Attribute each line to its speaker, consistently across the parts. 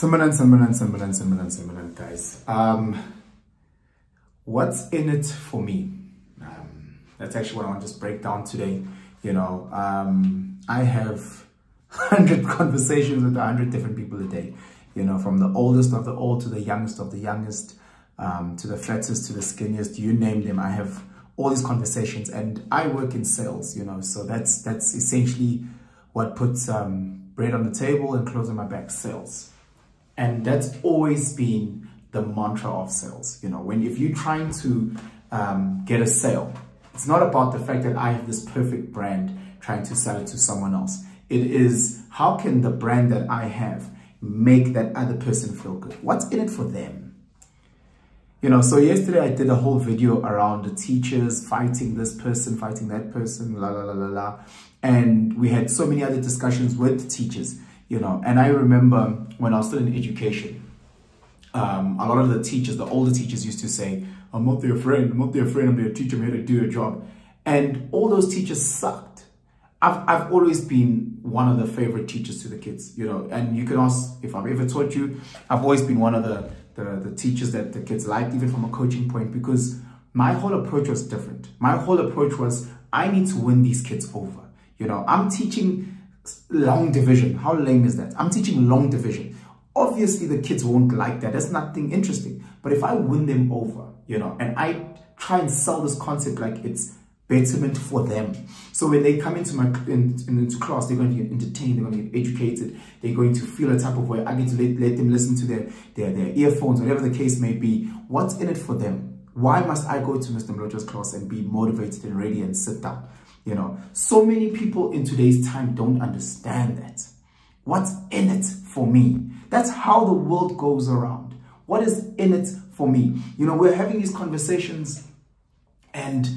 Speaker 1: Similar, guys. What's in it for me? That's actually what I want to just break down today. You know, I have 100 conversations with 100 different people a day. You know, from the oldest of the old to the youngest of the youngest, to the fattest to the skinniest, you name them. I have all these conversations, and I work in sales. You know, so that's essentially what puts bread on the table and clothes on my back, sales. And that's always been the mantra of sales. You know, if you're trying to get a sale, it's not about the fact that I have this perfect brand trying to sell it to someone else. It is, how can the brand that I have make that other person feel good? What's in it for them? You know, so yesterday I did a whole video around the teachers fighting this person, fighting that person, la, la, la, la, la. And we had so many other discussions with teachers, you know. And I remember when I was still in education, a lot of the teachers, the older teachers used to say, I'm not their friend, I'm their teacher, I'm here to do a job. And all those teachers sucked. I've always been one of the favorite teachers to the kids, you know. And you can ask if I've ever taught you, I've always been one of the teachers that the kids liked, even from a coaching point, because my whole approach was different. My whole approach was, I need to win these kids over. You know, I'm teaching long division. How lame is that? I'm teaching long division. Obviously, the kids won't like that. That's nothing interesting. But if I win them over, you know, and I try and sell this concept like it's betterment for them. So when they come into into class, they're going to get entertained, they're going to get educated, they're going to feel a type of way. I get to let them listen to their earphones, whatever the case may be. What's in it for them? Why must I go to Mr. Mlojo's class and be motivated and ready and sit down? You know, so many people in today's time don't understand that. What's in it for me? That's how the world goes around. What is in it for me? You know, we're having these conversations, and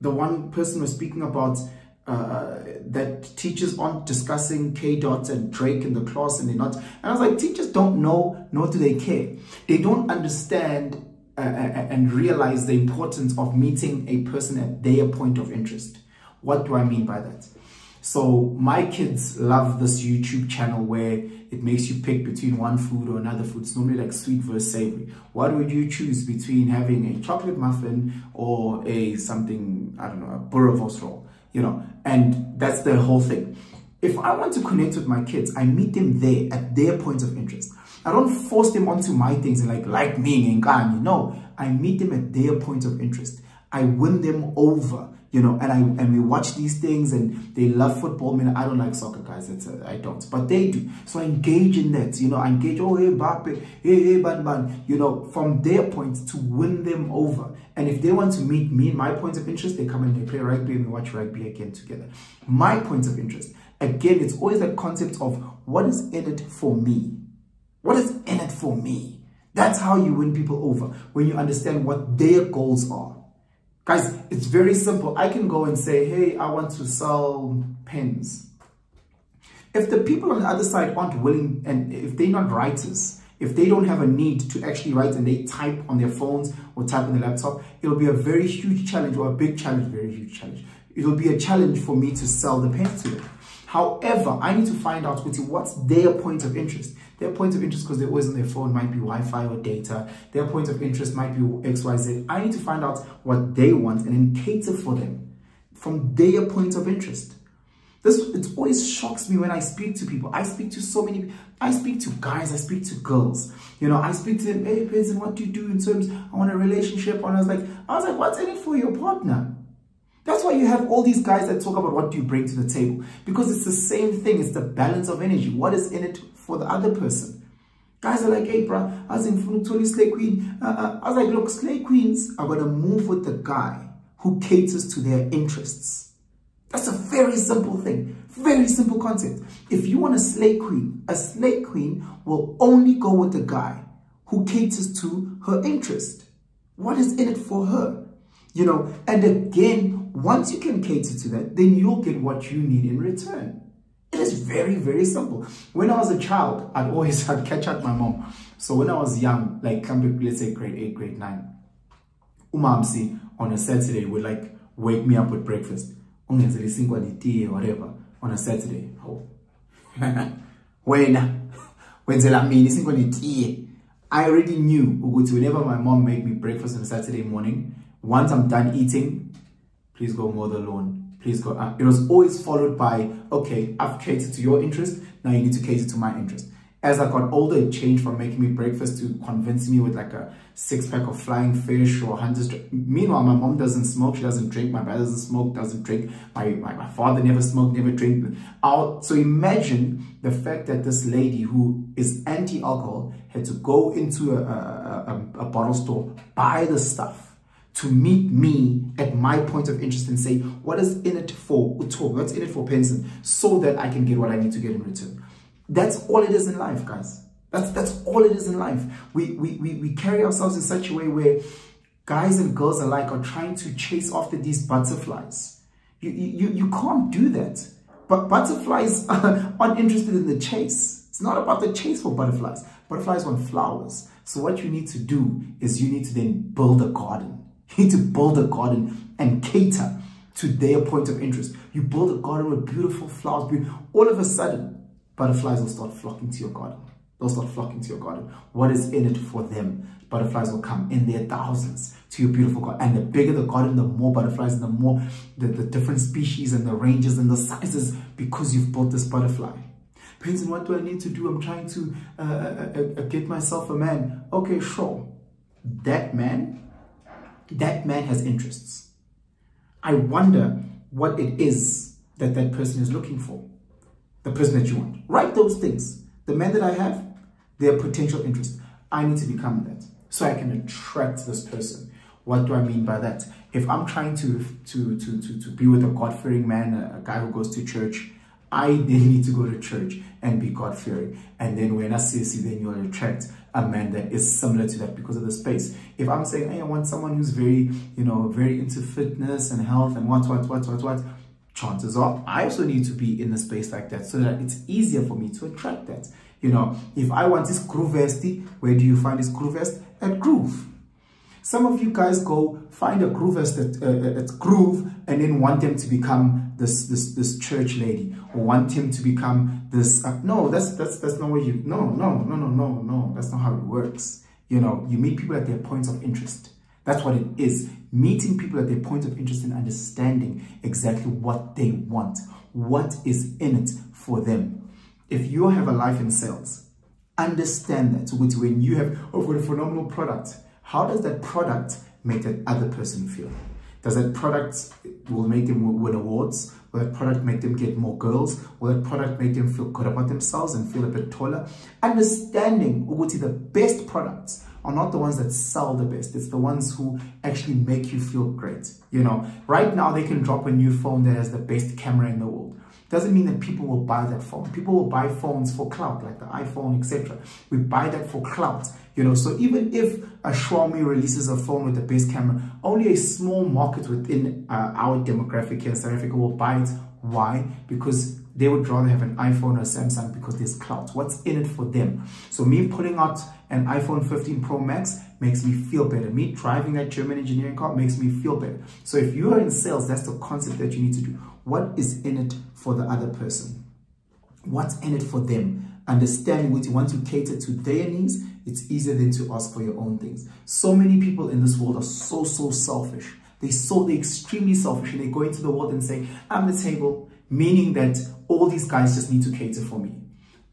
Speaker 1: the one person was speaking about that teachers aren't discussing K-Dot and Drake in the class, and they're not. And I was like, teachers don't know, nor do they care. They don't understand and realize the importance of meeting a person at their point of interest. What do I mean by that? So my kids love this YouTube channel where it makes you pick between one food or another food. It's normally like sweet versus savory. What would you choose between having a chocolate muffin or something, I don't know, a boerewors roll, you know? And that's the whole thing. If I want to connect with my kids, I meet them there at their points of interest. I don't force them onto my things and like me and Ngani. No, I meet them at their point of interest. I win them over, you know, and we watch these things, and they love football. I mean, I don't like soccer, guys. I don't, but they do. So I engage in that, you know. I engage, oh, hey, Mbappe, hey, Ban, you know, from their point to win them over. And if they want to meet me in my points of interest, they come and they play rugby and we watch rugby again together. My points of interest, again, it's always that concept of what is in it for me. What is in it for me? That's how you win people over, when you understand what their goals are. Guys, it's very simple. I can go and say, hey, I want to sell pens. If the people on the other side aren't willing, and if they're not writers, if they don't have a need to actually write and they type on their phones or type on the laptop, it'll be a very huge challenge, or a big challenge, very huge challenge. It'll be a challenge for me to sell the pens to them. However, I need to find out what's their point of interest. Their point of interest, because they're always on their phone, might be Wi-Fi or data. Their point of interest might be XYZ. I need to find out what they want and then cater for them from their point of interest. It always shocks me when I speak to people. I speak to so many, I speak to guys, I speak to girls. You know, I speak to them, hey, Benson, what do you do in terms, I want a relationship? And I was like, what's in it for your partner? That's why you have all these guys that talk about what do you bring to the table. Because it's the same thing. It's the balance of energy. What is in it for the other person? Guys are like, hey, bro, I was in Funutoli Slay Queen. I was like, look, Slay Queens are going to move with the guy who caters to their interests. That's a very simple thing. Very simple concept. If you want a slay queen will only go with the guy who caters to her interest. What is in it for her? You know, and again, once you can cater to that, then you'll get what you need in return. It is very, very simple. When I was a child, I'd catch up my mom. So when I was young, like let's say grade 8, grade 9, Umamsi on a Saturday would like wake me up with breakfast. Whatever on a Saturday. Oh. I already knew whenever my mom made me breakfast on a Saturday morning, once I'm done eating, please go mow the lawn. Please go up. It was always followed by, okay, I've catered to your interest, now you need to cater to my interest. As I got older, it changed from making me breakfast to convincing me with like a 6-pack of flying fish or Hunter's. Meanwhile, my mom doesn't smoke, she doesn't drink, my brother doesn't smoke, doesn't drink, my father never smoked, never drank. So imagine the fact that this lady who is anti-alcohol had to go into a bottle store, buy the stuff to meet me at my point of interest and say, what is in it for Uto, what's in it for Penson, so that I can get what I need to get in return. That's all it is in life, guys. That's all it is in life. We carry ourselves in such a way where guys and girls alike are trying to chase after these butterflies. You can't do that. But butterflies aren't interested in the chase. It's not about the chase for butterflies. Butterflies want flowers. So what you need to do is you need to then build a garden. You need to build a garden and cater to their point of interest. You build a garden with beautiful flowers. All of a sudden, butterflies will start flocking to your garden. They'll start flocking to your garden. What is in it for them? Butterflies will come in their thousands to your beautiful garden. And the bigger the garden, the more butterflies, and the more the different species and the ranges and the sizes, because you've built this butterfly. Penson, what do I need to do? I'm trying to get myself a man. Okay, sure. That man has interests. I wonder what it is that that person is looking for. The person that you want. Write those things. The man that I have, their potential interest. I need to become that so I can attract this person. What do I mean by that? If I'm trying to be with a God-fearing man, a guy who goes to church, I then need to go to church and be God-fearing. And then when I see, then you'll attract a man that is similar to that because of the space. If I'm saying, hey, I want someone who's very, very into fitness and health and what, chances are I also need to be in a space like that so that it's easier for me to attract that. If I want this Groove vesty, where do you find this Groove vest? At Groove. Some of you guys go find a Groove vest at Groove and then want them to become this church lady, or want him to become this. No, that's not what you. No. That's not how it works. You meet people at their points of interest. That's what it is. Meeting people at their point of interest and understanding exactly what they want. What is in it for them. If you have a life in sales, understand that. Which when you have got a phenomenal product, how does that product make that other person feel? Does that product will make them win awards? Will that product make them get more girls? Will that product make them feel good about themselves and feel a bit taller? Understanding the best products are not the ones that sell the best. It's the ones who actually make you feel great. Right now they can drop a new phone that has the best camera in the world. Doesn't mean that people will buy that phone. People will buy phones for clout, like the iPhone, etc. We buy that for clout. So even if a Xiaomi releases a phone with the best camera, only a small market within our demographic here in South Africa will buy it. Why? Because they would rather have an iPhone or a Samsung because there's clout. What's in it for them? So me putting out an iPhone 15 Pro Max makes me feel better. Me driving that German engineering car makes me feel better. So if you are in sales, that's the concept that you need to do. What is in it for the other person? What's in it for them? Understanding what you want to cater to their needs, it's easier than to ask for your own things. So many people in this world are so selfish. They're extremely selfish, and they go into the world and say, I'm the table, meaning that all these guys just need to cater for me.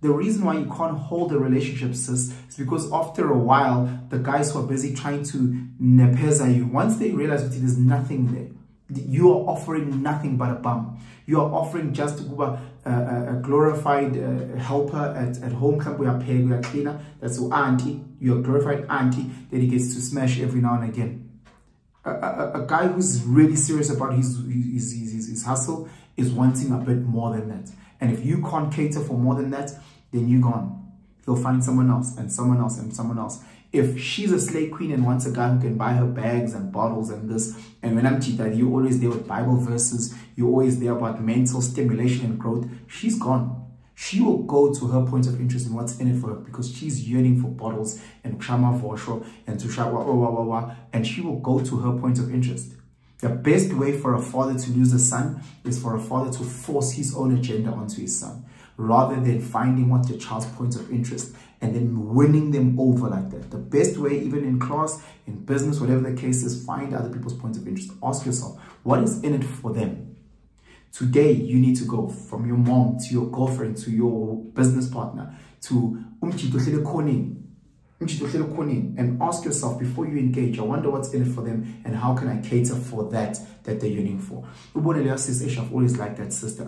Speaker 1: The reason why you can't hold a relationship, sis, is because after a while, the guys who are busy trying to nepeza you, once they realize that there's nothing there, you are offering nothing but a bum. You are offering just a glorified helper at home camp. We are paying, we are cleaner. That's your auntie. You're a glorified auntie that he gets to smash every now and again. A guy who's really serious about his hustle is wanting a bit more than that. And if you can't cater for more than that, then you're gone. He'll find someone else and someone else and someone else. If she's a slay queen and wants a guy who can buy her bags and bottles and this, and when I'm cheating, you're always there with Bible verses, you're always there about mental stimulation and growth, she's gone. She will go to her point of interest and what's in it for her, because she's yearning for bottles and krama vosho and tusha and she will go to her point of interest. The best way for a father to lose a son is for a father to force his own agenda onto his son. rather than finding what's your child's points of interest and then winning them over like that. The best way, even in class, in business, whatever the case is, find other people's points of interest. Ask yourself, what is in it for them? Today, you need to go from your mom to your girlfriend to your business partner to and ask yourself before you engage, I wonder what's in it for them and how can I cater for that they're yearning for. I've always liked that sister.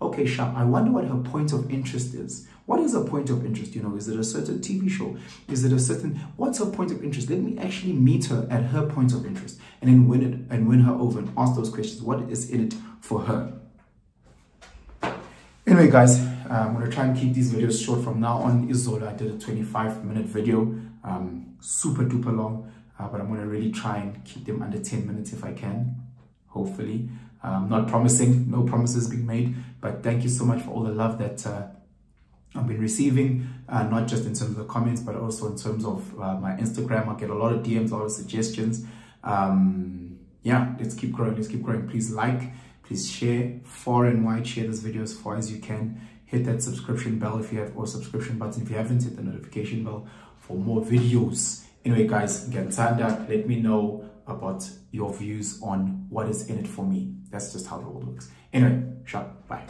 Speaker 1: Okay, Sharp, I wonder what her point of interest is. What is her point of interest? You know, is it a certain TV show? Is it a certain, what's her point of interest? Let me actually meet her at her point of interest and then win her over and ask those questions. What is in it for her? Anyway, guys, I'm going to try and keep these videos short from now on. I did a 25-minute video, super duper long, but I'm going to really try and keep them under 10 minutes if I can, hopefully. Not promising, no promises being made, but thank you so much for all the love that I've been receiving, not just in terms of the comments, but also in terms of my Instagram. I get a lot of DMs, a lot of suggestions. Yeah, let's keep growing, Please like, please share far and wide, share this video as far as you can. Hit that subscription bell if you have, or subscription button if you haven't, hit the notification bell for more videos. Anyway, guys, let me know about your views on what is in it for me. That's just how the world works. Anyway, sharp, bye.